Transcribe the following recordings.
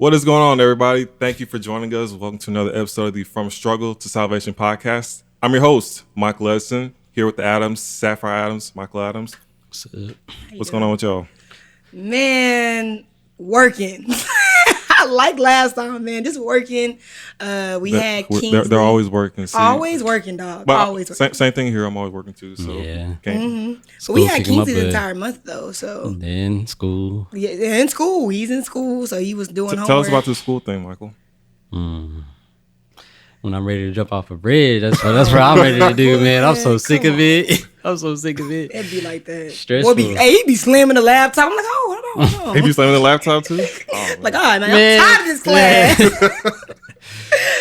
What is going on, everybody? Thank you for joining us. Welcome to another episode of the From Struggle to Salvation podcast. I'm your host, Michael Edson, here with the Adams, Sapphire Adams, Michael Adams. What's going on with y'all? Man, working. Like last time, man, just working. Had Kingsley. They're always working. See? Always working, dog. But always working. Same thing here. I'm always working too. So yeah. But we had Kingsley the entire month though. So and then school. Yeah, in school. He's in school, so he was doing homework. Tell us about the school thing, Michael. When I'm ready to jump off a bridge, that's what I'm ready to do, man. I'm so sick of it. I'm so sick of it. It'd be like that. Stressful. He be slamming the laptop. I'm like, hold on. He be slamming the laptop too? Oh, like, all right, man, I'm tired of this class.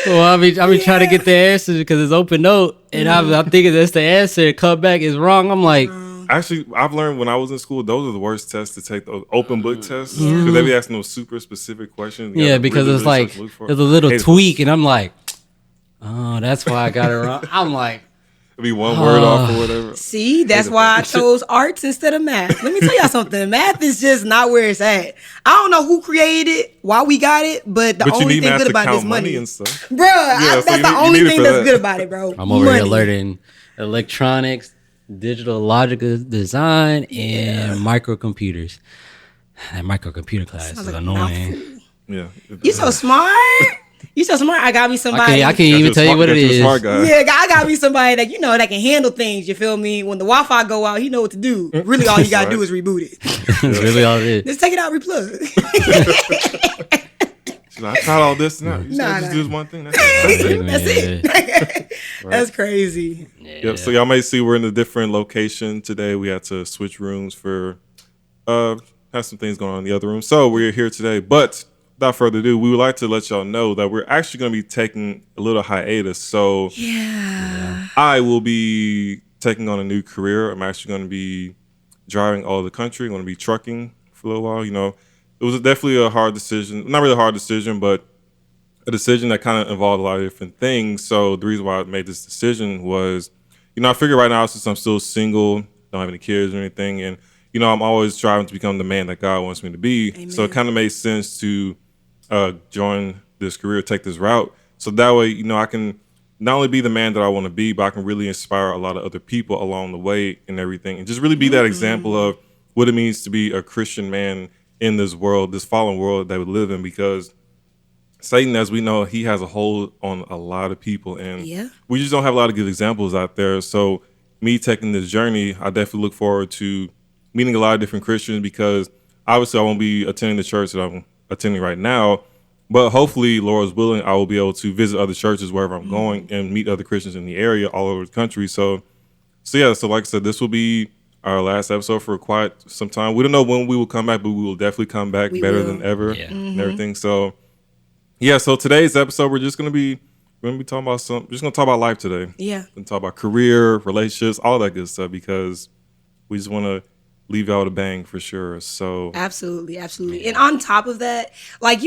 Well, I be trying to get the answers because it's open note, and I'm thinking that's the answer. Come back is wrong. I'm like, actually, I've learned when I was in school, those are the worst tests to take. Those open book tests because they be asking those super specific questions. Yeah, because it's like there's a little tweak, and I'm like, oh, that's why I got it wrong. I'm like, it'd be one word off or whatever. See, that's why I chose arts instead of math. Let me tell y'all something. Math is just not where it's at. I don't know who created it, why we got it, but the only thing good about it is money and stuff. Bro, that's the only thing that's good about it, bro. I'm over here learning electronics, digital logical design, and microcomputers. That microcomputer class is annoying. Yeah. You so smart. You so smart. I got me somebody. I can't even tell you what it is. Smart guy. Yeah, I got me somebody that that can handle things. You feel me? When the Wi-Fi go out, he know what to do. Really, all you gotta do is reboot it. That's really all it is. Just take it out, replug. I tried all this. Now you just do this one thing. That's it. That's crazy. Yep. So y'all may see we're in a different location today. We had to switch rooms for have some things going on in the other room. So we're here today, but without further ado, we would like to let y'all know that we're actually going to be taking a little hiatus. So I will be taking on a new career. I'm actually going to be driving all over the country. I'm going to be trucking for a little while. You know, it was definitely a hard decision. Not really a hard decision, but a decision that kind of involved a lot of different things. So the reason why I made this decision was, I figure right now since I'm still single, don't have any kids or anything, and, I'm always striving to become the man that God wants me to be. Amen. So it kind of made sense to join this career, take this route. So that way, I can not only be the man that I want to be, but I can really inspire a lot of other people along the way and everything. And just really be that example of what it means to be a Christian man in this world, this fallen world that we live in, because Satan, as we know, he has a hold on a lot of people. And we just don't have a lot of good examples out there. So me taking this journey, I definitely look forward to meeting a lot of different Christians, because obviously I won't be attending the church that I'm attending right now, but hopefully, Lord's willing, I will be able to visit other churches wherever I'm going and meet other Christians in the area all over the country. So like I said, this will be our last episode for quite some time. We don't know when we will come back, but we will definitely come back better than ever and everything. So so today's episode, we're gonna be talking about talk about life today. Yeah, and talk about career, relationships, all that good stuff, because we just want to leave y'all with a bang for sure. So absolutely. And on top of that, like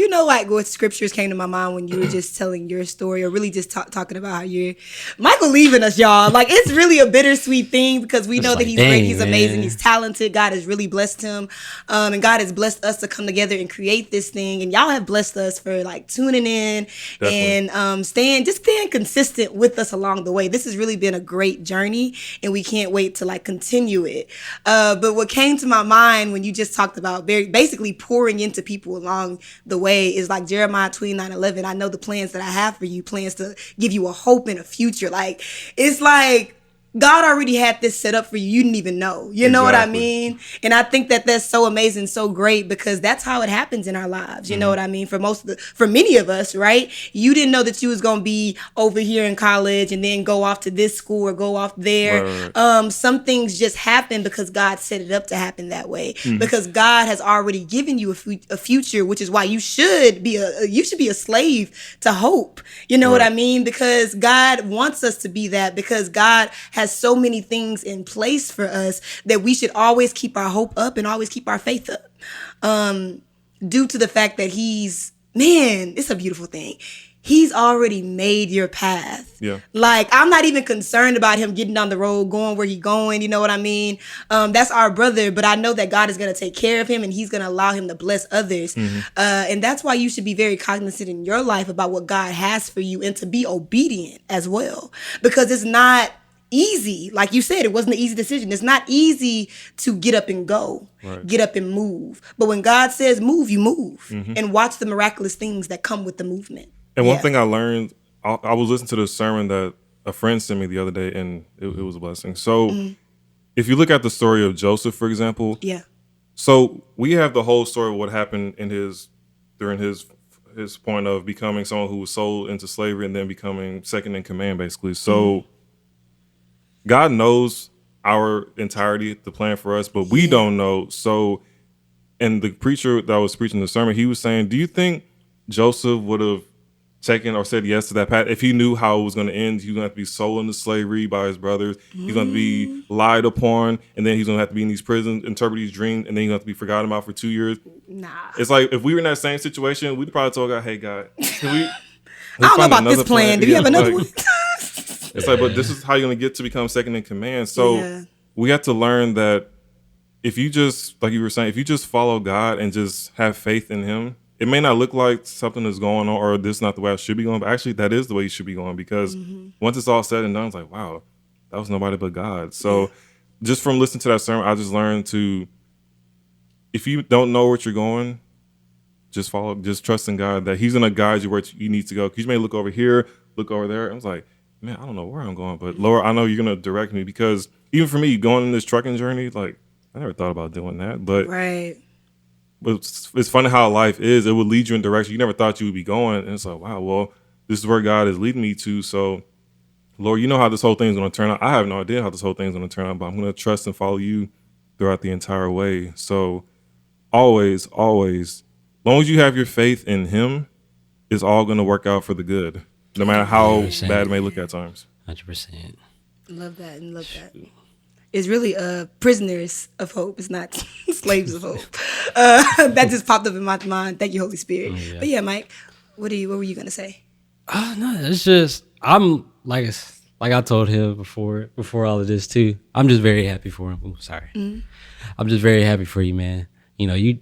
what scriptures came to my mind when you were just telling your story, or really just talking about how you're Michael leaving us, y'all. Like, it's really a bittersweet thing, because we know that he's great, he's amazing, he's talented. God has really blessed him, and God has blessed us to come together and create this thing. And y'all have blessed us for tuning in. Definitely. And staying consistent with us along the way. This has really been a great journey, and we can't wait to continue it. But what came to my mind when you just talked about basically pouring into people along the way is like Jeremiah 29:11. I know the plans that I have for you, plans to give you a hope and a future. It's like God already had this set up for you. You didn't even know. You know what I mean? And I think that that's so amazing, so great, because that's how it happens in our lives. You know what I mean? For many of us, right? You didn't know that you was going to be over here in college and then go off to this school or go off there. Right. Some things just happen because God set it up to happen that way. Because God has already given you a future, which is why you should be a slave to hope. You know what I mean? Because God wants us to be that, because God has so many things in place for us that we should always keep our hope up and always keep our faith up. Due to the fact that it's a beautiful thing. He's already made your path. Yeah. Like, I'm not even concerned about him getting down the road, going where he's going. You know what I mean? That's our brother, but I know that God is going to take care of him and he's going to allow him to bless others. And that's why you should be very cognizant in your life about what God has for you and to be obedient as well. Because it's not easy. Like you said, it wasn't an easy decision. It's not easy to get up and go, get up and move. But when God says move, you move and watch the miraculous things that come with the movement. And one thing I learned, I was listening to the sermon that a friend sent me the other day, and it was a blessing. So if you look at the story of Joseph, for example, so we have the whole story of what happened during his point of becoming someone who was sold into slavery and then becoming second in command, basically. So God knows our entirety, the plan for us, but we don't know. So, and the preacher that was preaching the sermon, he was saying, do you think Joseph would have taken or said yes to that path if he knew how it was going to end? He was going to have to be sold into slavery by his brothers. He's going to be lied upon, and then he's going to have to be in these prisons, interpret these dreams, and then he's going to have to be forgotten about for 2 years. Nah. It's like if we were in that same situation, we'd probably told God, "Hey, God, can we?" I don't know about this plan. Do you have another one? It's like, but this is how you're going to get to become second in command. So we have to learn that if you just, like you were saying, if you just follow God and just have faith in Him, it may not look like something is going on or this is not the way I should be going, but actually that is the way you should be going, because once it's all said and done, it's like, wow, that was nobody but God. So just from listening to that sermon, I just learned to, if you don't know where you're going, just trust in God that He's going to guide you where you need to go. Because you may look over here, look over there. I was like, man, I don't know where I'm going, but Lord, I know you're going to direct me, because even for me, going on this trucking journey, like, I never thought about doing that, but it's funny how life is. It will lead you in direction you never thought you would be going. And it's like, wow, well, this is where God is leading me to. So, Lord, you know how this whole thing is going to turn out. I have no idea how this whole thing is going to turn out, but I'm going to trust and follow you throughout the entire way. So always, as long as you have your faith in Him, it's all going to work out for the good, no matter how 100%. Bad it may look at times. 100%. Love that. It's really prisoners of hope. It's not slaves of hope. That just popped up in my mind. Thank you, Holy Spirit. But yeah, Mike, what were you gonna say? No, it's just I'm like I told him before all of this too. I'm just very happy for him. Ooh, sorry. I'm just very happy for you, man. You know, you've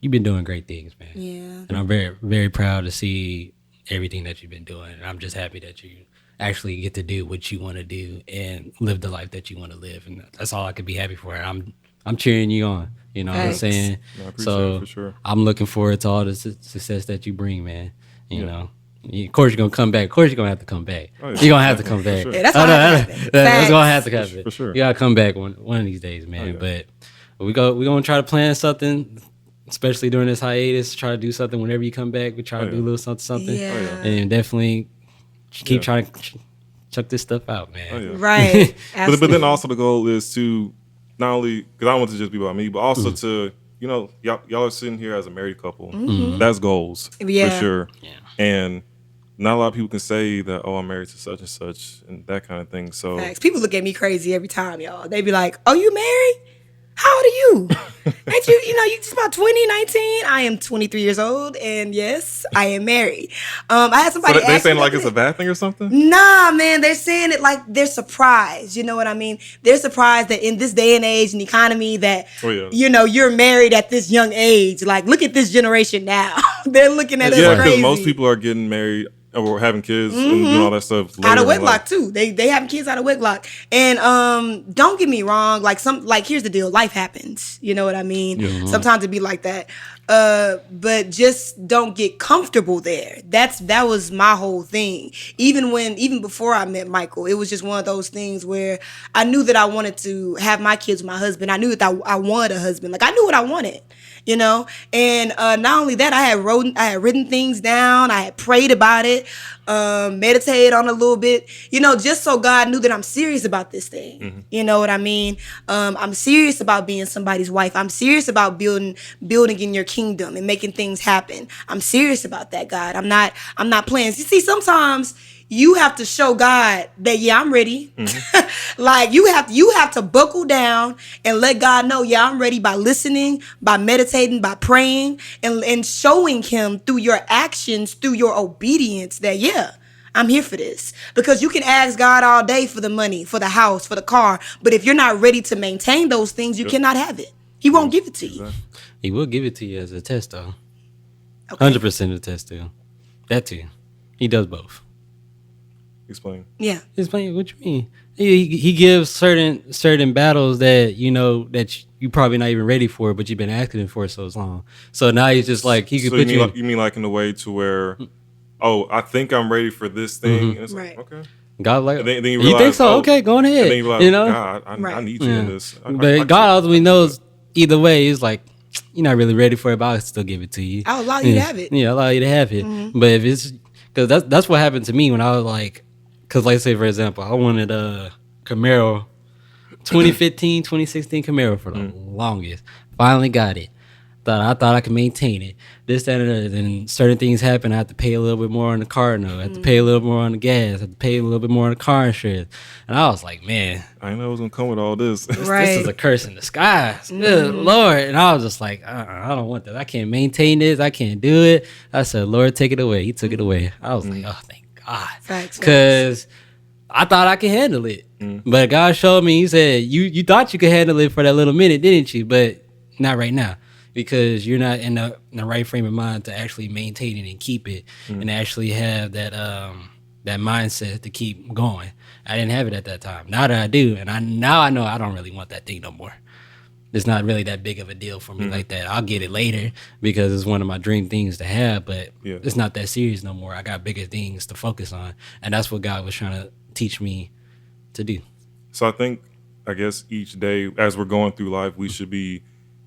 been doing great things, man. Yeah. And I'm very, very proud to see everything that you've been doing. And I'm just happy that you actually get to do what you want to do and live the life that you want to live, and that's all I could be happy for. I'm cheering you on, you know. Thanks. What I'm saying? No, I appreciate so it for sure. I'm looking forward to all the success that you bring, man. You know, of course you're gonna come back. Of course you're gonna have to come back. Oh, yeah. You're gonna have to come back. Sure. Yeah, that's gonna have to happen for sure. You gotta come back one of these days, man. But we're gonna try to plan something, especially during this hiatus. Try to do something whenever you come back. We try to do a little something, and definitely keep trying to check this stuff out, man. Right. but then also the goal is to not only, because I don't want it to just be about me, but also to, you know, y'all are sitting here as a married couple. That's goals for sure. Yeah. And not a lot of people can say that, oh, I'm married to such and such and that kind of thing. So people look at me crazy every time, y'all. They be like, oh, you married? How old are you? Ain't you just about 20, 19? I am 23 years old, and yes, I am married. I had somebody so they're saying like it's a bad thing or something? Nah, man, they're saying it like they're surprised. You know what I mean? They're surprised that in this day and age and economy that, you know, you're married at this young age. Like, look at this generation now. They're looking at us crazy. Yeah, because most people are getting married or having kids and doing all that stuff out of wedlock too. They having kids out of wedlock. And don't get me wrong, like here's the deal, life happens. You know what I mean? Yeah. Sometimes it be like that. But just don't get comfortable there. That was my whole thing. Even before I met Michael, it was just one of those things where I knew that I wanted to have my kids with my husband. I knew that I wanted a husband. Like, I knew what I wanted. You know, and not only that, I had written things down. I had prayed about it, meditated on it a little bit, you know, just so God knew that I'm serious about this thing. You know what I mean? I'm serious about being somebody's wife. I'm serious about building in your kingdom and making things happen. I'm serious about that, God. I'm not playing. You see, sometimes you have to show God that, yeah, I'm ready. Like you have to buckle down and let God know, yeah, I'm ready, by listening, by meditating, by praying, and showing him through your actions, through your obedience that, yeah, I'm here for this. Because you can ask God all day for the money, for the house, for the car, but if you're not ready to maintain those things, you cannot have it. He won't give it to you. He will give it to you as a test, though. 100% a test, though. That too. He does both. Explain. Yeah. Explain what you mean. He gives certain battles that you know that you probably not even ready for, but you've been asking for so long. So now he's just like he could put you. You mean like in a way to where, oh, I think I'm ready for this thing. And it's right. like, okay. God like and then you realize, think so? Okay, go on ahead. And then you realize, you know, God, I need you in this. But God ultimately knows either way. He's like, you're not really ready for it, but I'll still give it to you. I'll allow you to have it. Yeah, I'll allow you to have it. But if it's because that's what happened to me when I was like. Because, like, say, for example, I wanted a Camaro, 2015, 2016 Camaro for the longest. Finally got it. I thought I could maintain it. This, that, and that. Then certain things happen. I have to pay a little bit more on the car note. I have to pay a little more on the gas. I have to pay a little bit more on the car insurance. And I was like, man. I didn't know it was going to come with all this. Right. This is a curse in disguise. Good Lord. And I was just like, I don't want that. I can't maintain this. I can't do it. I said, Lord, take it away. He took it away. I was like, oh, thank God. Because I thought I could handle it. But God showed me, he said, you thought you could handle it for that little minute, didn't you? But not right now. Because you're not in the right frame of mind to actually maintain it and keep it and actually have that that mindset to keep going. I didn't have it at that time. Now that I do, and now I know I don't really want that thing no more. It's not really that big of a deal for me like that. I'll get it later because it's one of my dream things to have, but it's not that serious no more. I got bigger things to focus on, and that's what God was trying to teach me to do. So I guess each day as we're going through life, we should be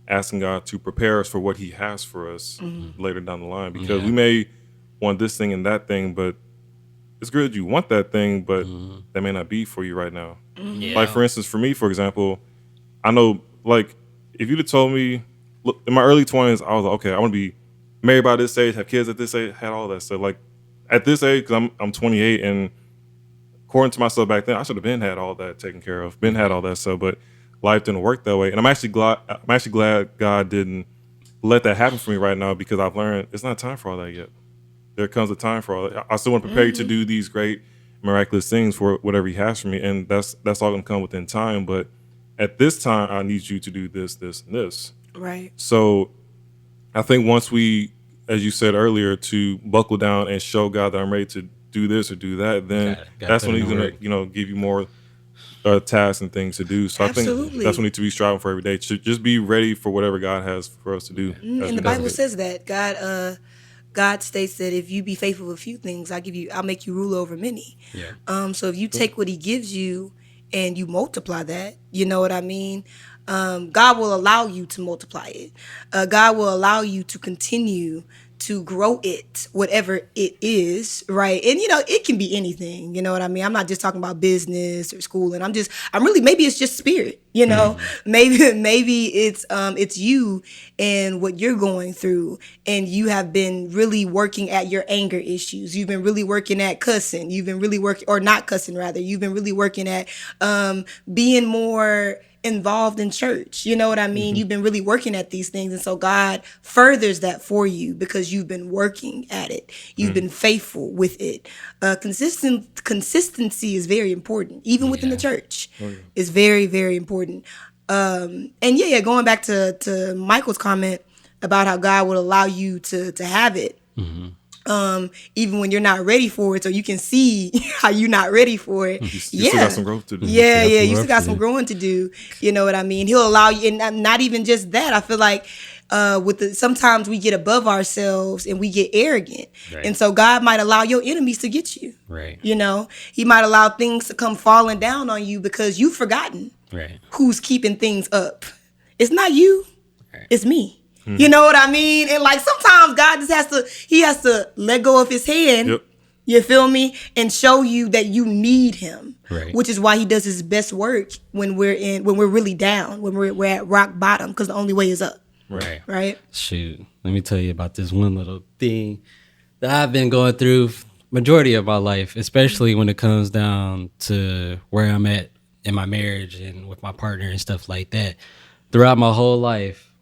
asking God to prepare us for what he has for us later down the line, because we may want this thing and that thing, but it's good you want that thing, but that may not be for you right now. Like, for instance, for me, for example, I know, like, if you'd have told me, look, in my early 20s, I was like, okay, I want to be married by this age, have kids at this age, had all that stuff. Like, at this age, because I'm 28, and according to myself back then, I should have been had all that taken care of, been had all that stuff, but life didn't work that way. And I'm actually glad God didn't let that happen for me right now, because I've learned it's not time for all that yet. There comes a time for all that. I still want to prepare you to do these great, miraculous things for whatever he has for me, and that's all going to come within time. But at this time, I need you to do this, this, and this. Right. So I think once we, as you said earlier, to buckle down and show God that I'm ready to do this or do that, then that's when he's going to, give you more tasks and things to do. So Absolutely. I think that's what we need to be striving for every day, to just be ready for whatever God has for us to do. And the Bible says that God states that if you be faithful with a few things, I'll make you rule over many. Yeah. So if you take what he gives you and you multiply that, you know what I mean? God will allow you to multiply it. God will allow you to continue to grow it, whatever it is, right? And, it can be anything, you know what I mean? I'm not just talking about business or school, and maybe it's just spirit, maybe it's you and what you're going through, and you have been really working at your anger issues. You've been really working at cussing. You've been really working, or not cussing rather. You've been really working at being more involved in church. You know what I mean? You've been really working at these things. And so God furthers that for you because you've been working at it. You've been faithful with it. Consistency is very important, even within the church. It's very, very important. And going back to Michael's comment about how God would allow you to have it. Even when you're not ready for it, so you can see how you're not ready for it. You still got some growth to do. You still got some growing to do. You know what I mean? He'll allow you, and not even just that. I feel like sometimes we get above ourselves and we get arrogant, and so God might allow your enemies to get you. Right. He might allow things to come falling down on you because you've forgotten who's keeping things up. It's not you. It's me. You know what I mean? And like sometimes God just has to let go of his hand. Yep. You feel me? And show you that you need him. Right. Which is why he does his best work when we're really down, when we're at rock bottom, because the only way is up. Right. Shoot. Let me tell you about this one little thing that I've been going through majority of my life, especially when it comes down to where I'm at in my marriage and with my partner and stuff like that. Throughout my whole life,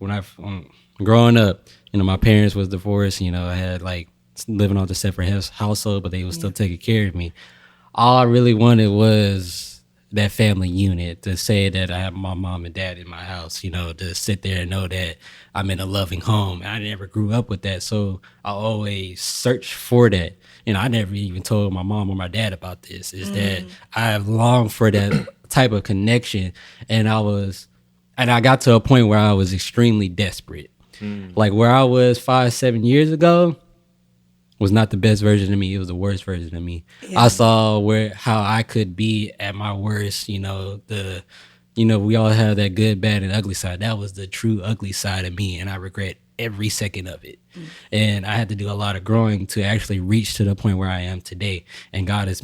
growing up, my parents was divorced. I had like living on a separate household, but they was still taking care of me. All I really wanted was that family unit, to say that I have my mom and dad in my house, to sit there and know that I'm in a loving home. I never grew up with that, so I always searched for that. I never even told my mom or my dad about this, is that I longed for that type of connection. And I got to a point where I was extremely desperate. Like where I was 5-7 years ago was not the best version of me. It was the worst version of me. Yeah. I saw how I could be at my worst. We all have that good, bad, and ugly side. That was the true ugly side of me, and I regret every second of it. And I had to do a lot of growing to actually reach to the point where I am today. And God has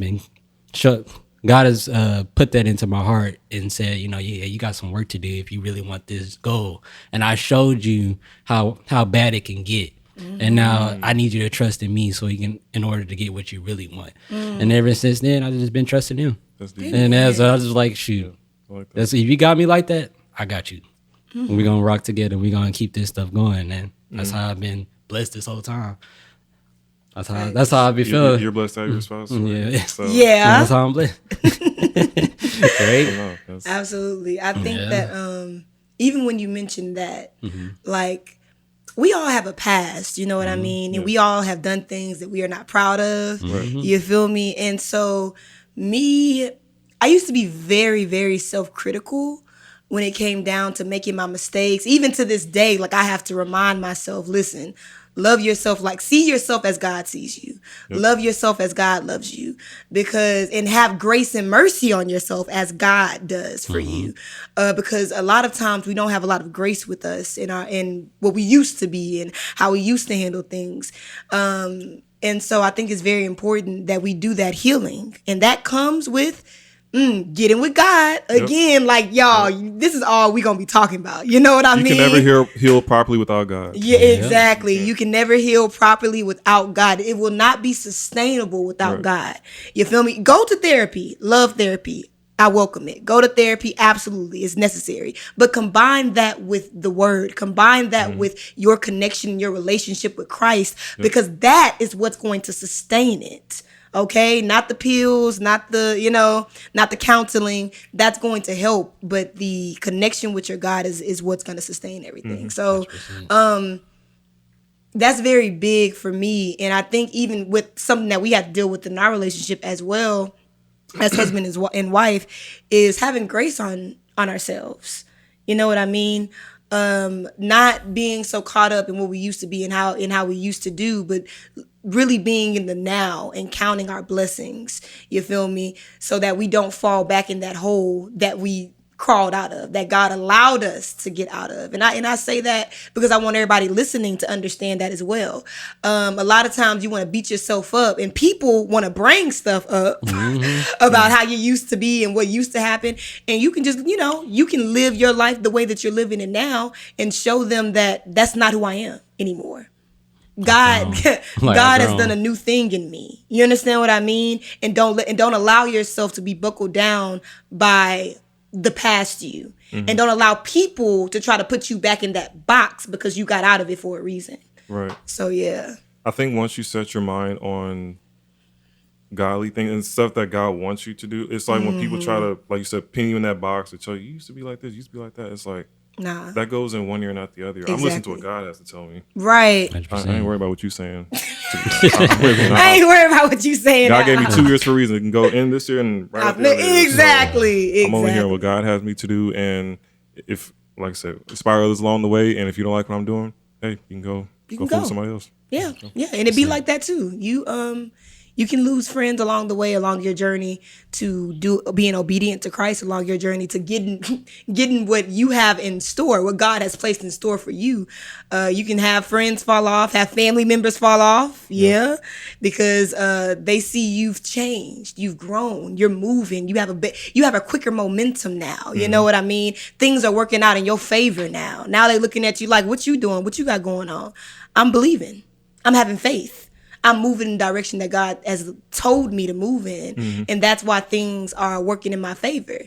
put that into my heart and said, you got some work to do if you really want this goal. And I showed you how bad it can get. And now I need you to trust in me in order to get what you really want. And ever since then, I've just been trusting him. And I was just like, shoot, if you got me like that, I got you. We're going to rock together. We're going to keep this stuff going. And that's how I've been blessed this whole time. That's how I be feeling. You're blessed to have your spouse. Right? Yeah. So. Yeah. That's how I'm blessed. Right? Absolutely. I think that even when you mentioned that, like, we all have a past, you know what I mean? And we all have done things that we are not proud of. You feel me? And so I used to be very, very self-critical when it came down to making my mistakes. Even to this day, like, I have to remind myself, listen, love yourself, like, see yourself as God sees you. Love yourself as God loves you, and have grace and mercy on yourself as God does for you. Because a lot of times we don't have a lot of grace with us in what we used to be and how we used to handle things. And so I think it's very important that we do that healing. And that comes with getting with God again. Like, y'all, this is all we gonna be talking about. You know what I mean? You can never heal properly without God. Yeah, exactly. You can never heal properly without God. It will not be sustainable without God. You feel me? Go to therapy. Love therapy. I welcome it. Go to therapy. Absolutely. It's necessary. But combine that with the word. Combine that with your connection, your relationship with Christ, because that is what's going to sustain it. Okay, not the pills, not the counseling. That's going to help, but the connection with your God is what's going to sustain everything. So, that's very big for me, and I think even with something that we have to deal with in our relationship as well, as husband and wife, is having grace on ourselves. You know what I mean? Not being so caught up in what we used to be and how we used to do, but really being in the now and counting our blessings, you feel me? So that we don't fall back in that hole that we crawled out of, that God allowed us to get out of. And I say that because I want everybody listening to understand that as well. A lot of times you want to beat yourself up, and people want to bring stuff up about how you used to be and what used to happen. And you can just, you can live your life the way that you're living it now and show them that that's not who I am anymore. God has done a new thing in me. You understand what I mean? And don't allow yourself to be buckled down by the past you. And don't allow people to try to put you back in that box because you got out of it for a reason. Right. So yeah. I think once you set your mind on godly things and stuff that God wants you to do, it's like when people try to, like you said, pin you in that box and tell you used to be like this, you used to be like that. It's like, nah, that goes in one ear, not the other. Exactly. I'm listening to what God has to tell me. Right. I ain't worried about what you're saying. I ain't worried about what you're saying. God gave me 2 years for a reason. It can go in this year and right out the other year. Exactly. I'm only hearing what God has me to do, and if, like I said, inspire others along the way. And if you don't like what I'm doing, hey, you can go fool somebody else. Yeah, yeah, and it be like that too. You can lose friends along the way, along your journey to being obedient to Christ, along your journey to getting what you have in store, what God has placed in store for you. You can have friends fall off, have family members fall off, because they see you've changed, you've grown, you're moving, you have a quicker momentum now. You know what I mean? Things are working out in your favor now. Now they're looking at you like, what you doing? What you got going on? I'm believing. I'm having faith. I'm moving in the direction that God has told me to move in. And that's why things are working in my favor,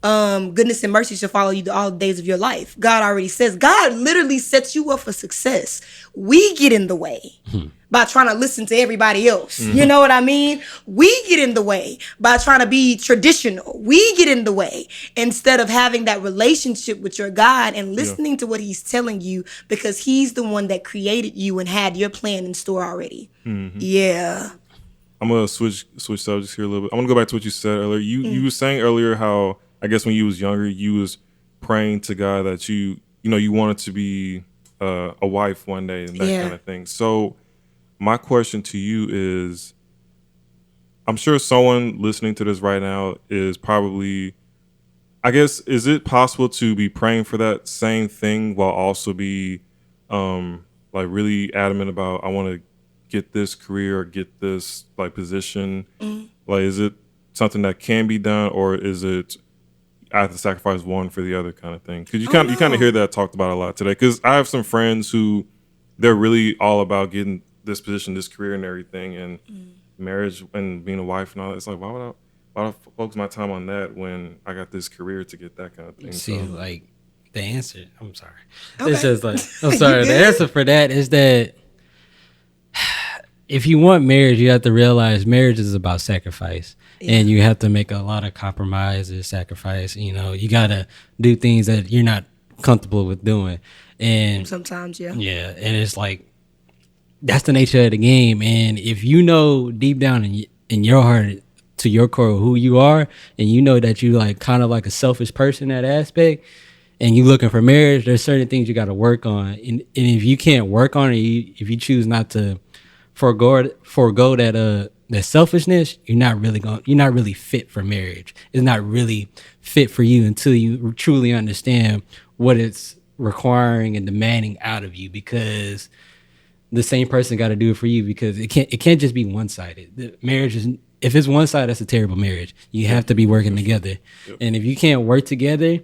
goodness and mercy shall follow you all the days of your life. God already says, God literally sets you up for success. We get in the way by trying to listen to everybody else. You know what I mean? We get in the way by trying to be traditional. We get in the way instead of having that relationship with your God and listening to what he's telling you, because he's the one that created you and had your plan in store already. Yeah. I'm going to switch subjects here a little bit. I want to go back to what you said earlier. You were saying earlier how, I guess when you was younger, you was praying to God that you wanted to be a wife one day and that kind of thing. So my question to you is, I'm sure someone listening to this right now is probably, I guess, is it possible to be praying for that same thing while also be like really adamant about, I want to get this career or get this like position? Like, is it something that can be done, or is it I have to sacrifice one for the other kind of thing? Because you kind of hear that talked about a lot today. Because I have some friends who they're really all about getting this position, this career, and everything, and marriage and being a wife and all that. It's like, why would I focus my time on that when I got this career to get that kind of thing? See, like the answer. I'm sorry. Okay. It's just like I'm sorry. The answer for that is that if you want marriage, you have to realize marriage is about sacrifice. And you have to make a lot of compromises, sacrifice. You got to do things that you're not comfortable with doing. And sometimes, yeah. Yeah. And it's like, that's the nature of the game. And if you know deep down in your heart, to your core, who you are, and you know that you like kind of like a selfish person in that aspect, and you looking for marriage, there's certain things you got to work on. And if you can't work on it, if you choose not to forego that selfishness, you're not really fit for marriage. It's not really fit for you until you truly understand what it's requiring and demanding out of you, because the same person got to do it for you, because it can't just be one-sided. The marriage is, if it's one side, that's a terrible marriage. You have to be working together. And if you can't work together,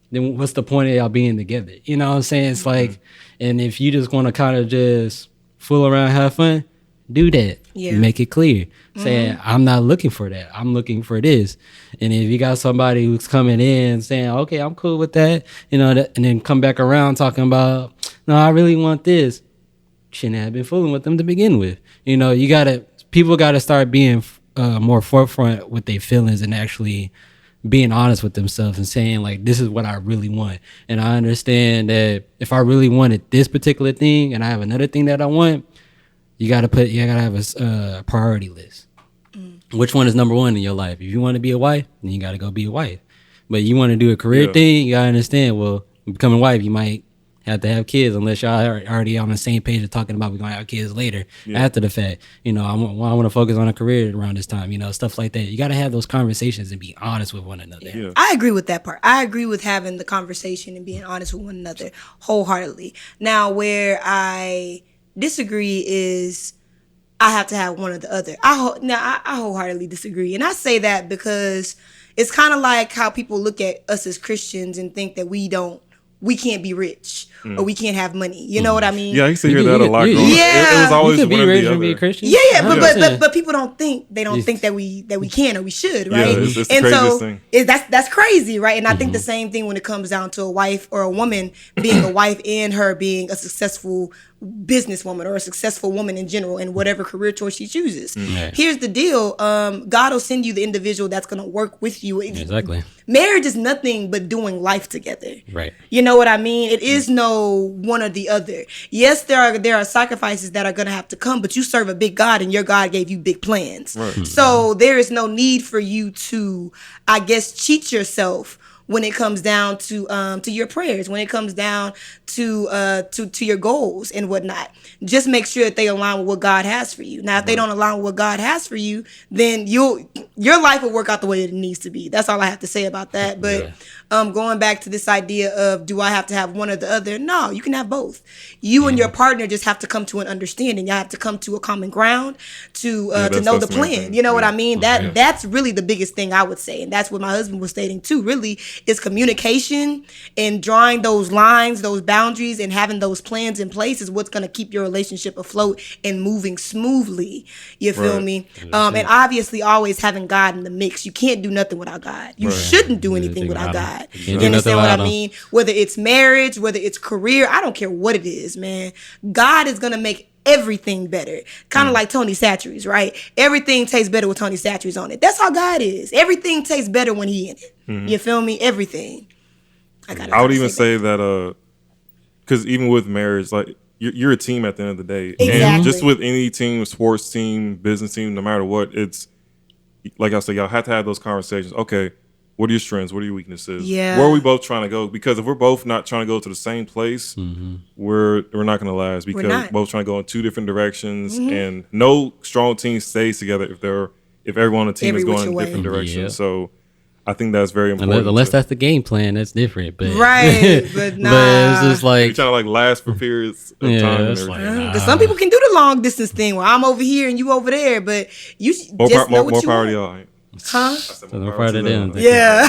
then what's the point of y'all being together? You know what I'm saying? It's like, and if you just want to kind of just fool around, have fun, do that. Make it clear. Saying, I'm not looking for that. I'm looking for this. And if you got somebody who's coming in saying, okay, I'm cool with that, and then come back around talking about, no, I really want this, shouldn't have been fooling with them to begin with. People got to start being more forefront with their feelings and actually being honest with themselves and saying, like, this is what I really want. And I understand that if I really wanted this particular thing and I have another thing that I want, you gotta have a priority list. Which one is number one in your life? If you want to be a wife, then you gotta go be a wife. But you want to do a career thing, you gotta understand, well, becoming a wife, you might have to have kids unless y'all are already on the same page of talking about we're gonna have kids later after the fact. I want to focus on a career around this time, stuff like that. You gotta have those conversations and be honest with one another. I agree with that part. I agree with having the conversation and being honest with one another wholeheartedly. Now, where I disagree is I have to have one or the other. I wholeheartedly disagree. And I say that because it's kind of like how people look at us as Christians and think that we can't be rich or we can't have money. You know what I mean? Yeah, I used to hear that a lot. It was always one or the other. Be a Christian. But people don't think that we can or we should, right? Yeah, it's the craziest thing. That's crazy, right? And I think the same thing when it comes down to a wife or a woman being a wife and her being a successful businesswoman or a successful woman in general in whatever career choice she chooses. Here's the deal. God will send you the individual that's going to work with you. Exactly. Marriage is nothing but doing life together. Right. You know what I mean? It is no one or the other. Yes, there are sacrifices that are going to have to come, but you serve a big God and your God gave you big plans. Right. So there is no need for you to, I guess, cheat yourself when it comes down to your prayers, when it comes down to your goals and whatnot. Just make sure that they align with what God has for you. Now, if they don't align with what God has for you, then your life will work out the way it needs to be. That's all I have to say about that. But going back to this idea of, do I have to have one or the other? No, you can have both. You and your partner just have to come to an understanding. You have to come to a common ground to know the plan. You know what I mean? That's really the biggest thing I would say. And that's what my husband was stating too, really, is communication and drawing those lines, those boundaries, and having those plans in place is what's going to keep your relationship afloat and moving smoothly. You feel me? And obviously always having God in the mix. You can't do nothing without God. You shouldn't do anything without God. You understand what I mean? Whether it's marriage, whether it's career, I don't care what it is, man. God is going to make everything better. Kind of like Tony Chachere's, right? Everything tastes better with Tony Chachere's on it. That's how God is. Everything tastes better when he in it. You feel me? Everything. I would even say that, because even with marriage, like, you're a team at the end of the day. Exactly. And just with any team, sports team, business team, no matter what, it's, like I said, y'all have to have those conversations. Okay, what are your strengths? What are your weaknesses? Yeah. Where are we both trying to go? Because if we're both not trying to go to the same place, we're not going to last, because we're both trying to go in two different directions. And no strong team stays together if everyone on the team is going in different directions. So I think that's very important. Unless that's the game plan, that's different. But right, but nah. But it's just like, you're trying to like last for periods of time. Because some people can do the long distance thing where I'm over here and you over there, but you more just know what more you power want. to y'all. Huh? So no part of them. Yeah.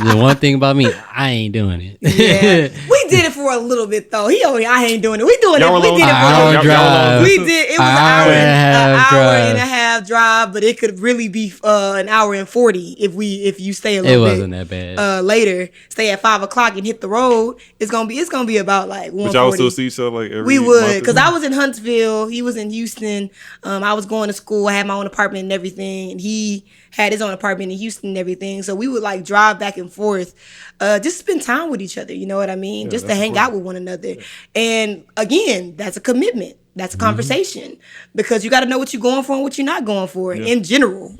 The one thing about me, I ain't doing it. Yeah. We did it for a little bit though. I ain't doing it. We doing Y'all it. We did it for hour drive. We did. It was an hour and a half drive, but it could really be an hour and 40 if you stay a little bit. It wasn't that bad. Later, stay at 5 o'clock and hit the road. It's gonna be about like 1:40. But y'all still see each other like every We would, because month? I was in Huntsville. He was in Houston. I was going to school. I had my own apartment and everything, and he had his own apartment in Houston and everything. So we would like drive back and forth, just spend time with each other. You know what I mean? Yeah, just to hang out with one another. And again, that's a commitment. That's a conversation, because you got to know what you're going for and what you're not going for in general.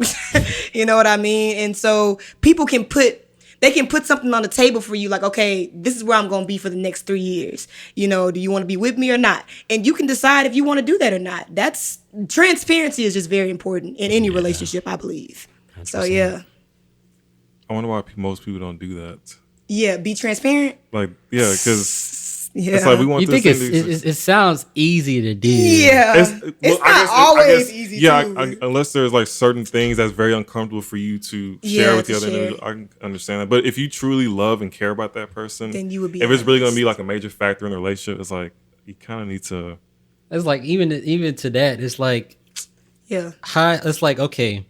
You know what I mean? And so people can put something on the table for you, like, okay, this is where I'm going to be for the next 3 years. You know, do you want to be with me or not? And you can decide if you want to do that or not. That's transparency is just very important in any relationship, I believe. 100%. So yeah. I wonder why most people don't do that. Yeah, be transparent. Like, yeah, because it's like we want. You think it sounds easy to do? Yeah, it's not always easy. Yeah, unless there's like certain things that's very uncomfortable for you to share with the other individual. I can understand that. But if you truly love and care about that person, then you would be. If it's really going to be like a major factor in the relationship, it's like you kind of need to. It's like even to that, it's like, it's like, okay,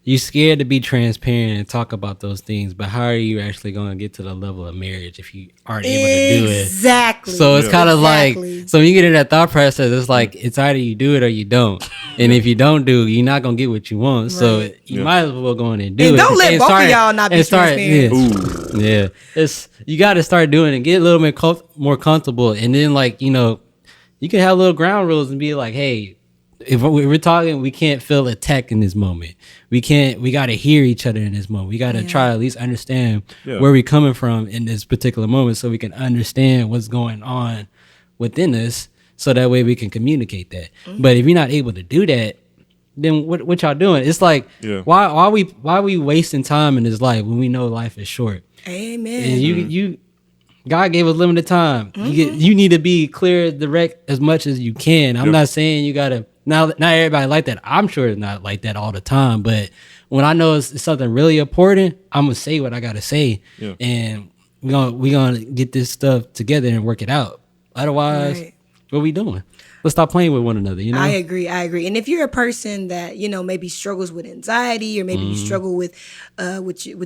you're scared to be transparent and talk about those things, but how are you actually going to get to the level of marriage if you aren't able to do it? Exactly. So it's kind of like, so when you get in that thought process, it's like, it's either you do it or you don't. And if you don't do it, you're not going to get what you want. Right. So you might as well go in and do it. And don't let both of y'all not be transparent. Yeah. You got to start doing it. Get a little bit more comfortable. And then, like, you know, you can have little ground rules and be like, hey, if we're talking, we can't feel attacked in this moment. We got to hear each other in this moment. We got to try to at least understand where we're coming from in this particular moment, so we can understand what's going on within us, so that way we can communicate that. Mm-hmm. But if you're not able to do that, then what y'all doing? It's like, why we wasting time in this life when we know life is short? Amen. And you God gave us limited time. Mm-hmm. You need to be clear, direct as much as you can. I'm not saying you gotta. Now, not everybody like that. I'm sure it's not like that all the time. But when I know it's something really important, I'm gonna say what I gotta say, and we gonna get this stuff together and work it out. Otherwise, what are we doing? Let's stop playing with one another. You know, I agree. And if you're a person that, you know, maybe struggles with anxiety, or maybe you struggle with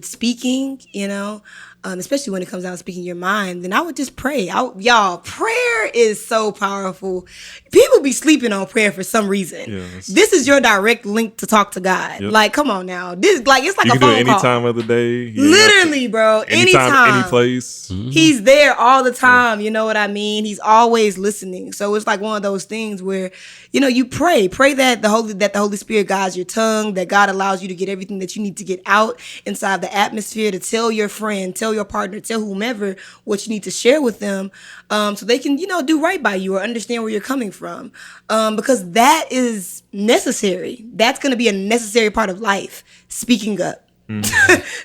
speaking, you know, especially when it comes down to speaking your mind, then I would just pray. Y'all, prayer is so powerful. People be sleeping on prayer for some reason. This is your direct link to talk to God. Like, come on now. This, like, it's like you a phone call. You can do it any time of the day. Literally, bro. Anytime. Any place. Mm-hmm. He's there all the time. You know what I mean? He's always listening. So it's like one of those things where, you know, you pray that the Holy Spirit guides your tongue, that God allows you to get everything that you need to get out inside the atmosphere, to tell your friend, tell your partner, tell whomever what you need to share with them, so they can, you know, do right by you or understand where you're coming from, because that is necessary. That's going to be a necessary part of life, speaking up.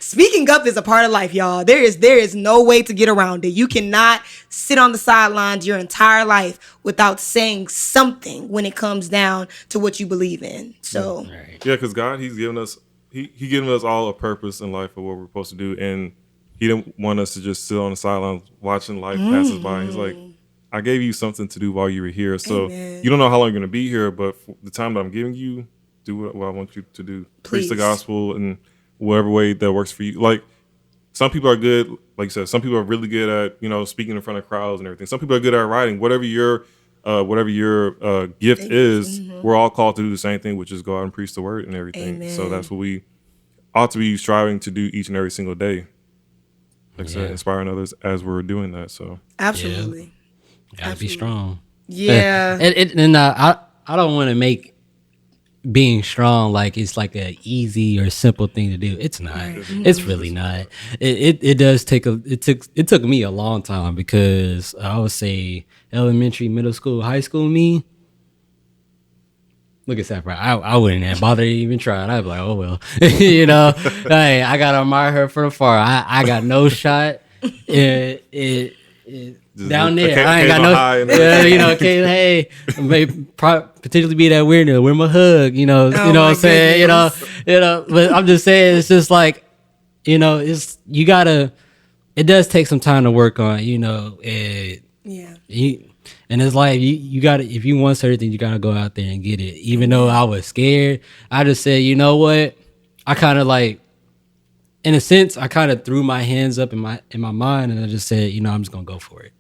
Speaking up is a part of life, y'all. There is no way to get around it. You cannot sit on the sidelines your entire life without saying something when it comes down to what you believe in. So because God, He's given us He given us all a purpose in life of what we're supposed to do, and He didn't want us to just sit on the sidelines watching life pass us by. He's like, I gave you something to do while you were here. So you don't know how long you're going to be here, but for the time that I'm giving you, do what I want you to do. Preach the gospel in whatever way that works for you. Like, some people are good, like you said, some people are really good at, speaking in front of crowds and everything. Some people are good at writing. Whatever your gift is, we're all called to do the same thing, which is go out and preach the word and everything. Amen. So that's what we ought to be striving to do each and every single day. Like I said, inspiring others as we're doing that. So absolutely. Gotta be strong. Yeah. And I don't want to make being strong like it's like a easy or simple thing to do. It's not. It's really not. It does take it took me a long time, because I would say elementary, middle school, high school me. Look at Sapphire. I wouldn't have bothered to even try. I'd be like, oh well. Hey, I gotta admire her from afar. I got no shot. Down there, I ain't got no. Hey, may potentially be that weird. Where my hug? What I'm saying. But I'm just saying, it's just like, it's you gotta. It does take some time to work on. And it's like you gotta, if you want certain things, you gotta go out there and get it. Even though I was scared, I just said, you know what? I kind of like, in a sense, I kind of threw my hands up in my mind, and I just said, I'm just gonna go for it.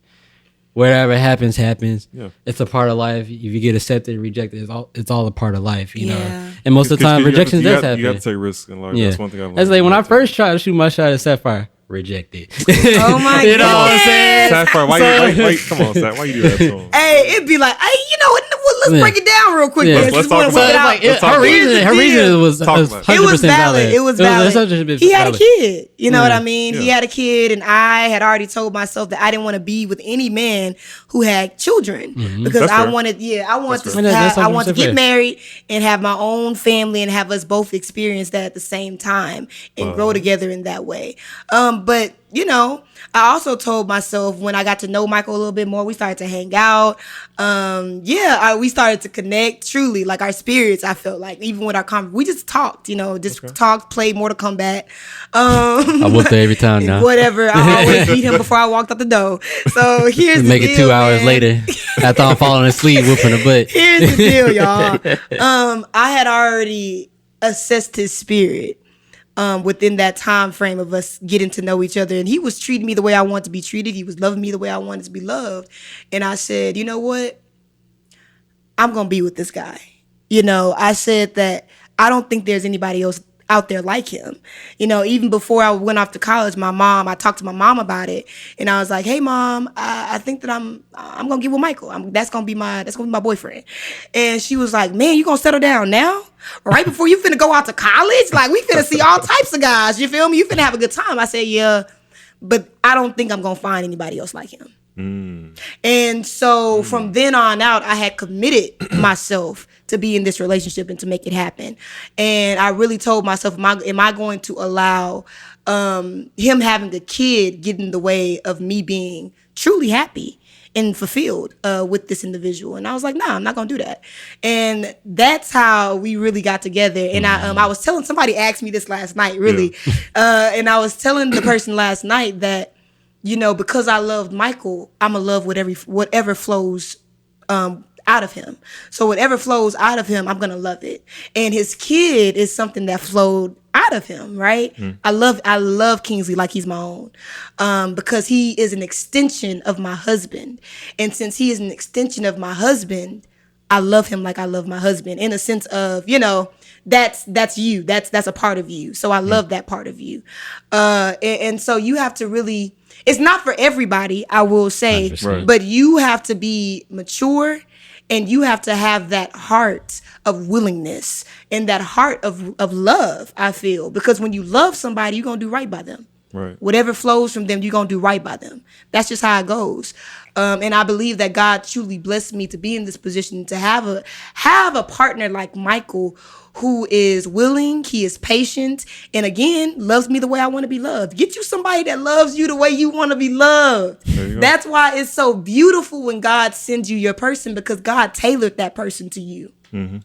Whatever happens, happens. Yeah. It's a part of life. If you get accepted, rejected, it's all a part of life, And most of the time, rejection does happen. You have to take risks in life. Yeah. That's one thing I've learned. That's like when I first tried to shoot my shot at Sapphire, rejected. Oh my god! You know what I'm saying? Sapphire, why come on, Sapphire, why you do that to him? Hey, it'd be like, hey, let's break it down real quick. Yeah. Let's talk about it. Her reason was 100% valid. It was valid. He had a kid. You know what I mean? Yeah. He had a kid, and I had already told myself that I didn't want to be with any man who had children, because I wanted to get married and have my own family and have us both experience that at the same time and grow together in that way. But I also told myself, when I got to know Michael a little bit more, we started to hang out. We started to connect truly, like our spirits. I felt like even with our we just talked, talked, played Mortal Kombat. I whooped her every time now. Whatever. I always beat him before I walked out the door. So here's the deal. Make it 2 hours later after I'm falling asleep, whooping her butt. Here's the deal, y'all. I had already assessed his spirit. Within that time frame of us getting to know each other, and he was treating me the way I wanted to be treated. He was loving me the way I wanted to be loved. And I said, you know what? I'm going to be with this guy. I said that I don't think there's anybody else out there like him. Even before I went off to college, I talked to my mom about it, and I was like, hey mom, I think that I'm going to get with Michael. That's going to be my boyfriend. And she was like, man, you going to settle down now? Right before you finna go out to college? Like, we finna see all types of guys. You feel me? You finna have a good time. I said, yeah, but I don't think I'm gonna find anybody else like him. And so from then on out, I had committed myself to be in this relationship and to make it happen. And I really told myself, am I going to allow him having a kid get in the way of me being truly happy and fulfilled with this individual? And I was like, nah, I'm not gonna do that. And that's how we really got together. And I was telling, somebody asked me this last night, really. Yeah. And I was telling the person last night that, because I loved Michael, I'm gonna love whatever flows out of him. So whatever flows out of him, I'm gonna love it. And his kid is something that flowed out of him, right? I love Kingsley like he's my own, because he is an extension of my husband. And since he is an extension of my husband, I love him like I love my husband, in a sense of, that's you, that's a part of you. So I love that part of you. And so you have to really, it's not for everybody, I will say, but you have to be mature, and you have to have that heart of willingness and that heart of love, I feel. Because when you love somebody, you're going to do right by them. Right. Whatever flows from them, you're going to do right by them. That's just how it goes. And I believe that God truly blessed me to be in this position, to have a partner like Michael, who is willing, he is patient, and again, loves me the way I want to be loved. Get you somebody that loves you the way you want to be loved. That's why it's so beautiful when God sends you your person, because God tailored that person to you.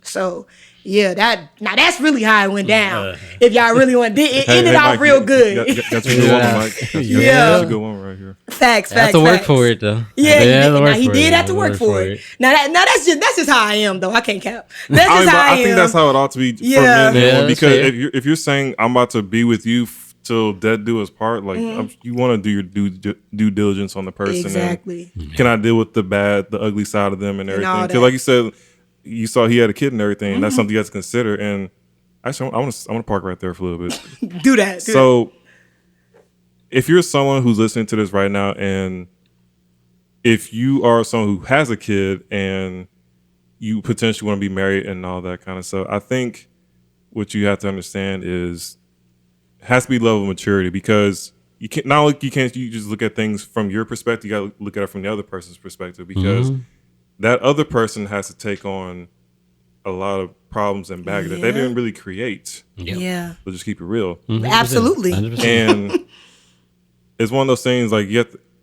So yeah, that's really how it went down. If y'all really want, it ended out Mike, real good. Got your good woman, Mike. That's a good one right here. Facts. Have to work for it though. Yeah, he did have to work for it. Now that's just how I am though. I can't cap. That's just how I am. I think that's how it ought to be for men. Because if you're saying I'm about to be with you till death do us part, like you want to do your due diligence on the person. Exactly. And can I deal with the ugly side of them and everything? Because like you said, you saw he had a kid and everything, and that's something you have to consider. And actually, I want to park right there for a little bit. Do that. So, if you're someone who's listening to this right now, and if you are someone who has a kid and you potentially want to be married and all that kind of stuff, I think what you have to understand is it has to be level of maturity, because you can't you just look at things from your perspective. You got to look at it from the other person's perspective, because that other person has to take on a lot of problems and baggage that they didn't really create. Yeah. So just keep it real. Absolutely. 100%. And it's one of those things, like,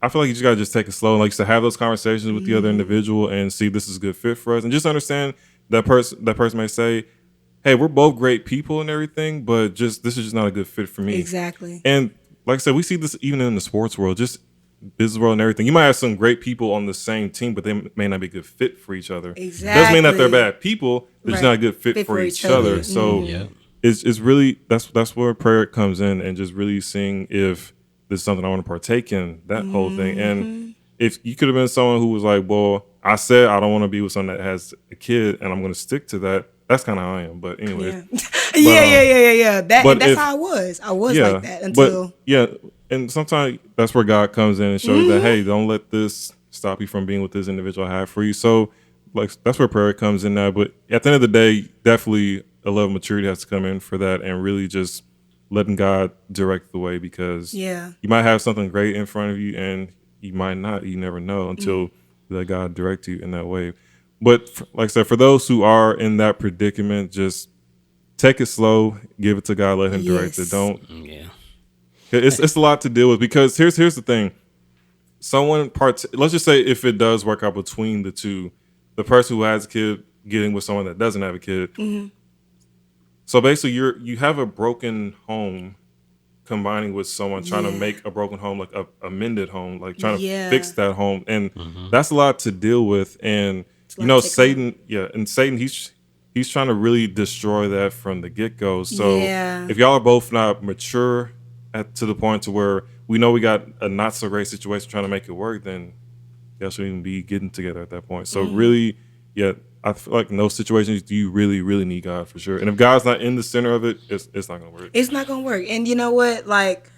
I feel like you just got to just take it slow. And like you said, have those conversations with the other individual and see if this is a good fit for us. And just understand that person may say, hey, we're both great people and everything, but this is just not a good fit for me. Exactly. And like I said, we see this even in the sports world, just business world and everything. You might have some great people on the same team, but they may not be a good fit for each other. Exactly. Doesn't mean that they're bad people. They're just not a good fit for each other. So it's really that's where prayer comes in, and just really seeing if this is something I want to partake in, that whole thing. And if you could have been someone who was like, well, I said I don't want to be with someone that has a kid, and I'm going to stick to that. That's kind of how I am. But anyway. Yeah. That's how I was. I was like that until. And sometimes that's where God comes in and shows you that, hey, don't let this stop you from being with this individual I have for you. So, like, that's where prayer comes in now. But at the end of the day, definitely a level of maturity has to come in for that, and really just letting God direct the way, because you might have something great in front of you and you might not. You never know until you let God direct you in that way. But like I said, for those who are in that predicament, just take it slow, give it to God, let Him direct it. Don't. It's a lot to deal with, because here's the thing. Let's just say if it does work out between the two, the person who has a kid getting with someone that doesn't have a kid. So basically, you have a broken home combining with someone trying to make a broken home like a mended home, like trying to fix that home, and that's a lot to deal with. And Satan, Satan, he's trying to really destroy that from the get go. So if y'all are both not mature to the point to where we know we got a not so great situation trying to make it work, then y'all shouldn't even be getting together at that point. So really, I feel like in those situations, you really, really need God for sure. And if God's not in the center of it, it's not gonna work. It's not gonna work. And you know what? Like,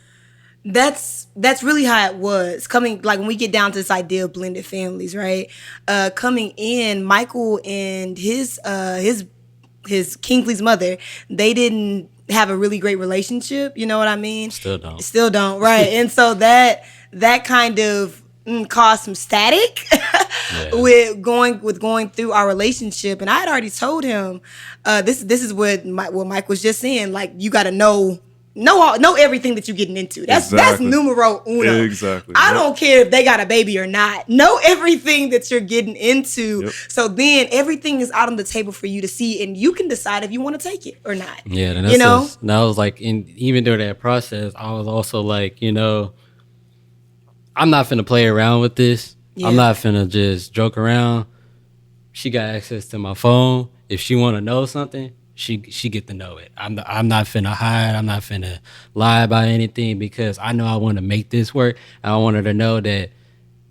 that's really how it was coming. Like, when we get down to this idea of blended families, right? Coming in, Michael and his Kingsley's mother, they didn't have a really great relationship. You know what I mean? Still don't. Right. And so that kind of caused some static with going through our relationship. And I had already told him, this is what Mike was just saying. Like, you got to know everything that you're getting into. That's numero uno. Exactly. I don't care if they got a baby or not. Know everything that you're getting into. So then everything is out on the table for you to see, and you can decide if you want to take it or not. Yeah, and that was like, even during that process, I was also like, I'm not finna play around with this. Yeah. I'm not finna just joke around. She got access to my phone. If she want to know something, she get to know it. I'm not finna hide. I'm not finna lie about anything, because I know I want to make this work. I want her to know that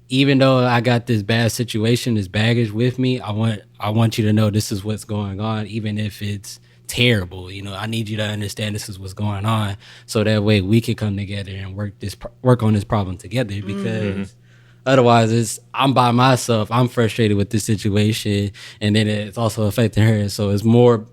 even though I got this bad situation, this baggage with me, I want you to know this is what's going on, even if it's terrible. I need you to understand this is what's going on, so that way we can come together and work on this problem together, because otherwise I'm by myself. I'm frustrated with this situation, and then it's also affecting her. So it's more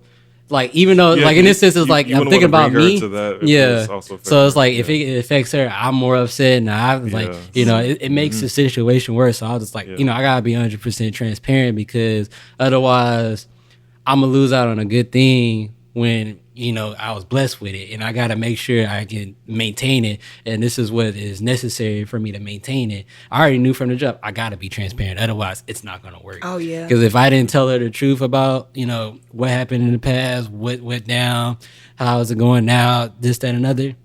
like, even though like in this sense it's like I'm thinking about me, so it's like if it affects her, I'm more upset, and I was like, it makes the situation worse. So I was just like, I gotta be 100% transparent, because otherwise I'm gonna lose out on a good thing when, you know, I was blessed with it, and I got to make sure I can maintain it. And this is what is necessary for me to maintain it. I already knew from the jump, I got to be transparent. Otherwise, it's not going to work. Oh, yeah. Because if I didn't tell her the truth about, you know, what happened in the past, what went down, how is it going now, this, that, and another,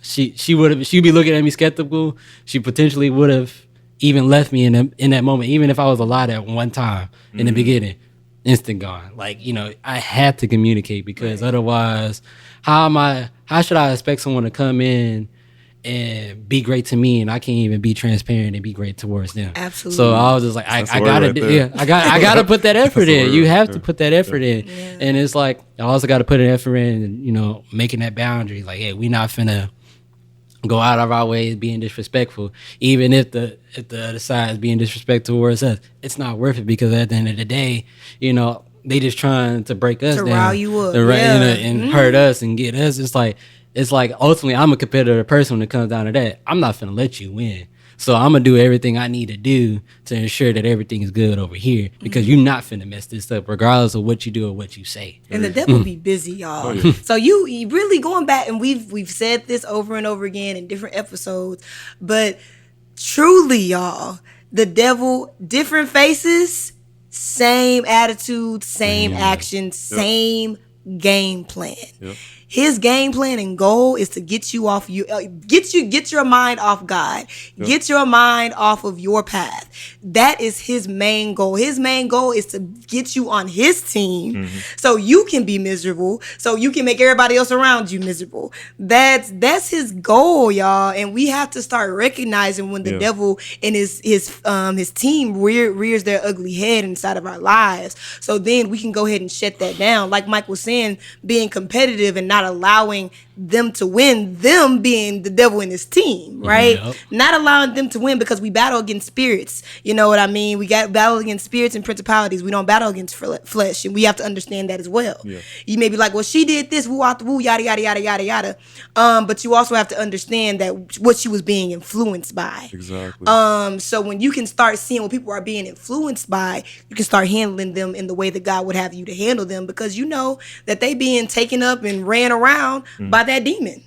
she'd be looking at me skeptical. She potentially would have even left me in that moment, even if I was a lie at one time in the beginning. Instant gone. Like, you know, I had to communicate, because otherwise, how should I expect someone to come in and be great to me, and I can't even be transparent and be great towards them? Absolutely. So I was just like, I gotta put that effort in. You have to put that effort in. Yeah. And it's like, I also got to put an effort in, you know, making that boundary. Like, hey, we not finna go out of our way being disrespectful, even if the other side is being disrespectful towards us. It's not worth it, because at the end of the day, you know, they just trying to break us to down, rile you up, and hurt us and get us. It's like ultimately, I'm a competitive person when it comes down to that. I'm not finna let you win. So I'm gonna do everything I need to do to ensure that everything is good over here, because you're not finna mess this up, regardless of what you do or what you say. And the devil be busy, y'all. Oh, yeah. So you really going back, and we've said this over and over again in different episodes, but truly, y'all, the devil, different faces, same attitude, same action, same game plan. Yep. His game plan and goal is to get you off get your mind off God. Yep. Get your mind off of your path. That is his main goal. His main goal is to get you on his team, so you can be miserable, so you can make everybody else around you miserable. That's his goal, y'all. And we have to start recognizing when the devil and his team rears their ugly head inside of our lives. So then we can go ahead and shut that down. Like Mike was saying, being competitive and not allowing them to win, them being the devil and his team, right? Yep. Not allowing them to win, because we battle against spirits. You know what I mean? We got battle against spirits and principalities. We don't battle against flesh, and we have to understand that as well. Yeah. You may be like, well, she did this, woo, out the woo, yada, yada, yada, yada, yada. But you also have to understand that what she was being influenced by. Exactly. So when you can start seeing what people are being influenced by, you can start handling them in the way that God would have you to handle them, because you know that they being taken up and ran around by that demon.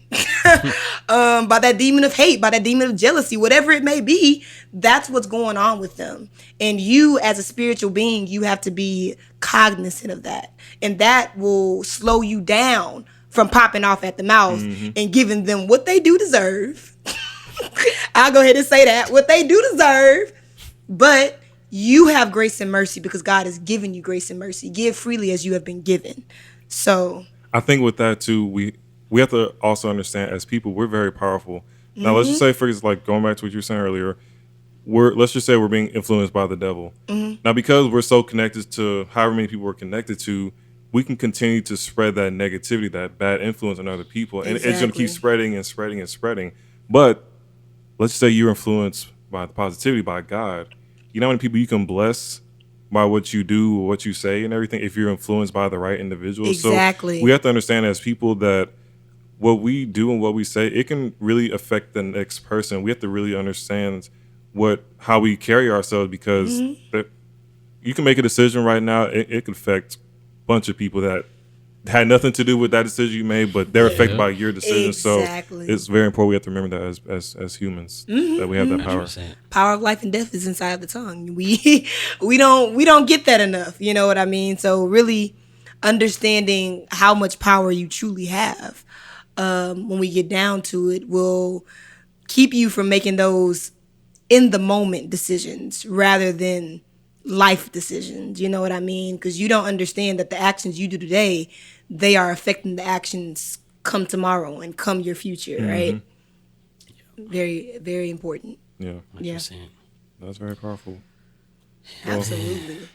By that demon of hate, by that demon of jealousy, whatever it may be. That's what's going on with them. And you, as a spiritual being, you have to be cognizant of that, and that will slow you down from popping off at the mouth and giving them what they do deserve. I'll go ahead and say that, what they do deserve. But you have grace and mercy, because God has given you grace and mercy. Give freely as you have been given. So I think with that too, we have to also understand, as people, we're very powerful. Now, let's just say, for example, like going back to what you were saying earlier, let's just say we're being influenced by the devil. Now, because we're so connected to however many people we're connected to, we can continue to spread that negativity, that bad influence on other people. And it's going to keep spreading and spreading and spreading. But let's say you're influenced by the positivity, by God. You know how many people you can bless by what you do or what you say and everything, if you're influenced by the right individual. Exactly. So we have to understand, as people, that what we do and what we say, it can really affect the next person. We have to really understand how we carry ourselves, because you can make a decision right now. It could affect a bunch of people that had nothing to do with that decision you made, but they're affected by your decision. Exactly. So it's very important. We have to remember that as humans, that we have that power. 100%. Power of life and death is inside of the tongue. We don't get that enough. You know what I mean? So really understanding how much power you truly have, when we get down to it, will keep you from making those in the moment decisions rather than life decisions. You know what I mean? Because you don't understand that the actions you do today, they are affecting the actions come tomorrow and come your future, right? Very, very important. Yeah. 100%. That's very powerful. Absolutely.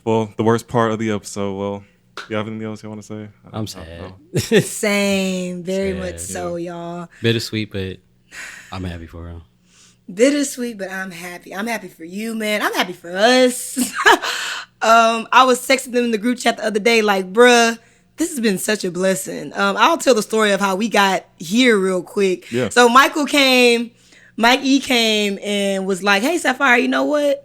Well, the worst part of the episode, you have anything else you want to say? I'm sad. Same. Very much so, y'all. Bittersweet, but I'm happy for him. Bittersweet, but I'm happy. I'm happy for you, man. I'm happy for us. I was texting them in the group chat the other day, like, bruh, this has been such a blessing. I'll tell the story of how we got here real quick. Yeah. So Mike E came and was like, hey, Sapphire, you know what?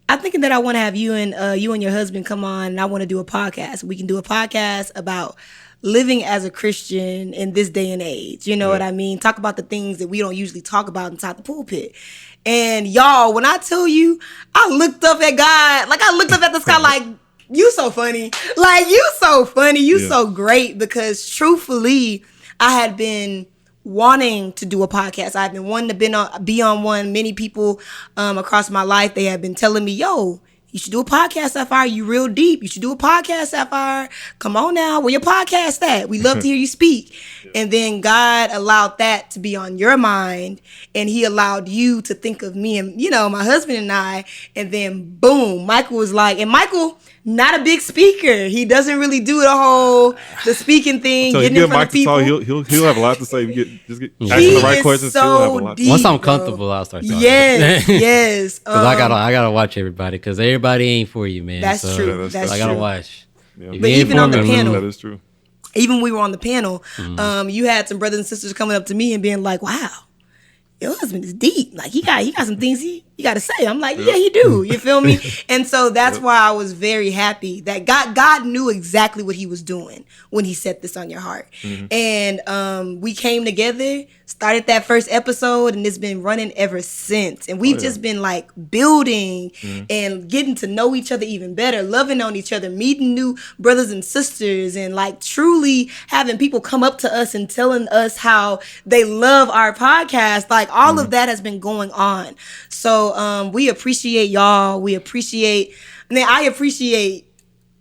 I'm thinking that I want to have you and your husband come on, and I want to do a podcast. We can do a podcast about living as a Christian in this day and age. You know what I mean? Talk about the things that we don't usually talk about inside the pulpit. And y'all, when I tell you, I looked up at God, like I looked up at the sky, like, you so funny. Like, you so funny. You so great. Because truthfully, I had been wanting to do a podcast. I've been wanting to be on one. Many people across my life, they have been telling me, yo, you should do a podcast, Sapphire. You real deep. You should do a podcast, Sapphire. Come on now. Where your podcast at? We love to hear you speak. And then God allowed that to be on your mind. And he allowed you to think of me and, my husband and I. And then boom, Michael was like, and Michael, not a big speaker. He doesn't really do the speaking thing. So getting in front of people. He'll have a lot to say. Just get asking the right questions. So he'll have a lot. Once I'm comfortable, I'll start talking. Yes. Because I gotta watch everybody. Because everybody ain't for you, man. That's true. That's I gotta watch. Yeah. But even on the panel, that is true. Even when we were on the panel, you had some brothers and sisters coming up to me and being like, "Wow, your husband is deep. Like he got some things he got to say." I'm like, yeah, he do. You feel me? And so that's why I was very happy that God knew exactly what he was doing when he set this on your heart. And we came together, started that first episode, and it's been running ever since. And we've just been like building and getting to know each other even better, loving on each other, meeting new brothers and sisters, and like truly having people come up to us and telling us how they love our podcast. Like all of that has been going on. So we appreciate y'all. I appreciate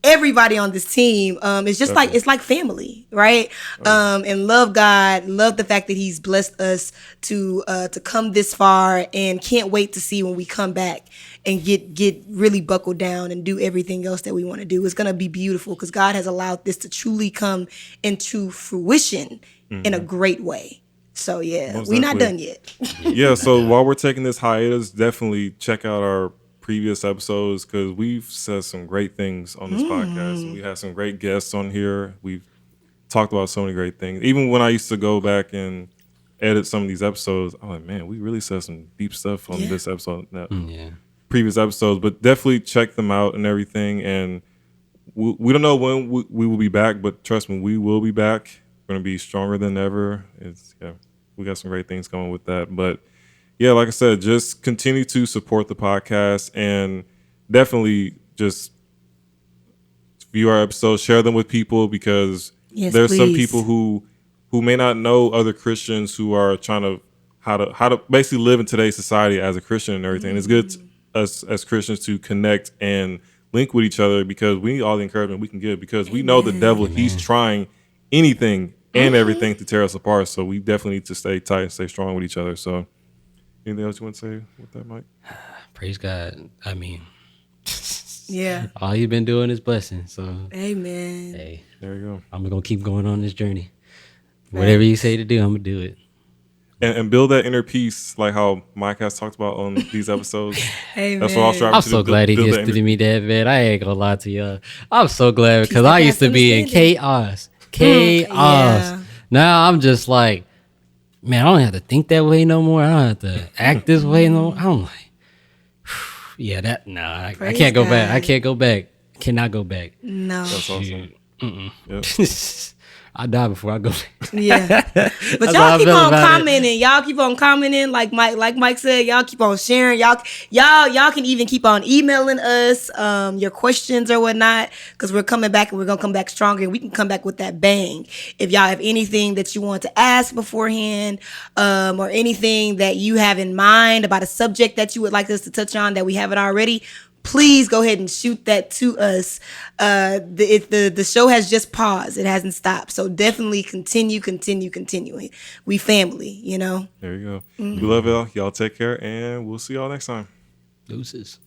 everybody on this team. It's just like, it's like family, right? And love God, love the fact that he's blessed us to come this far, and can't wait to see when we come back and get really buckled down and do everything else that we want to do. It's going to be beautiful because God has allowed this to truly come into fruition in a great way. So we're not done yet. So while we're taking this hiatus, definitely check out our previous episodes because we've said some great things on this podcast. We had some great guests on here. We've talked about so many great things. Even when I used to go back and edit some of these episodes, I'm like, man, we really said some deep stuff on this episode, previous episodes. But definitely check them out and everything. And we don't know when we will be back, but trust me, we will be back. We're going to be stronger than ever. We got some great things going with that. But like I said, just continue to support the podcast and definitely just view our episodes, share them with people because there's some people who may not know other Christians who are trying to how to basically live in today's society as a Christian and everything. And it's good us as Christians to connect and link with each other because we need all the encouragement we can give because we know the devil, he's trying anything and everything to tear us apart. So we definitely need to stay tight and stay strong with each other. So anything else you want to say with that, Mike? Praise God. I mean, all you've been doing is blessing. So amen. Hey, there you go. I'm going to keep going on this journey. Whatever you say to do, I'm going to do it. And build that inner peace like how Mike has talked about on these episodes. Amen. That's what I was trying I'm to so do. glad he gets to me that, man. I ain't going to lie to y'all. I'm so glad because I used to be in chaos. Now I'm just like, man, I don't have to think that way no more. I don't have to act this way no more. I'm like, I can't go back. I can't go back. Cannot go back. No. That's awesome. Yep. I die before I go. But y'all keep on commenting. Y'all keep on commenting. Like Mike said, y'all keep on sharing. Y'all can even keep on emailing us your questions or whatnot. Because we're coming back and we're gonna come back stronger. And we can come back with that bang. If y'all have anything that you want to ask beforehand, or anything that you have in mind about a subject that you would like us to touch on that we haven't already, please go ahead and shoot that to us. The show has just paused. It hasn't stopped. So definitely continuing. We family, There you go. We love y'all. Y'all take care, and we'll see y'all next time. Deuces.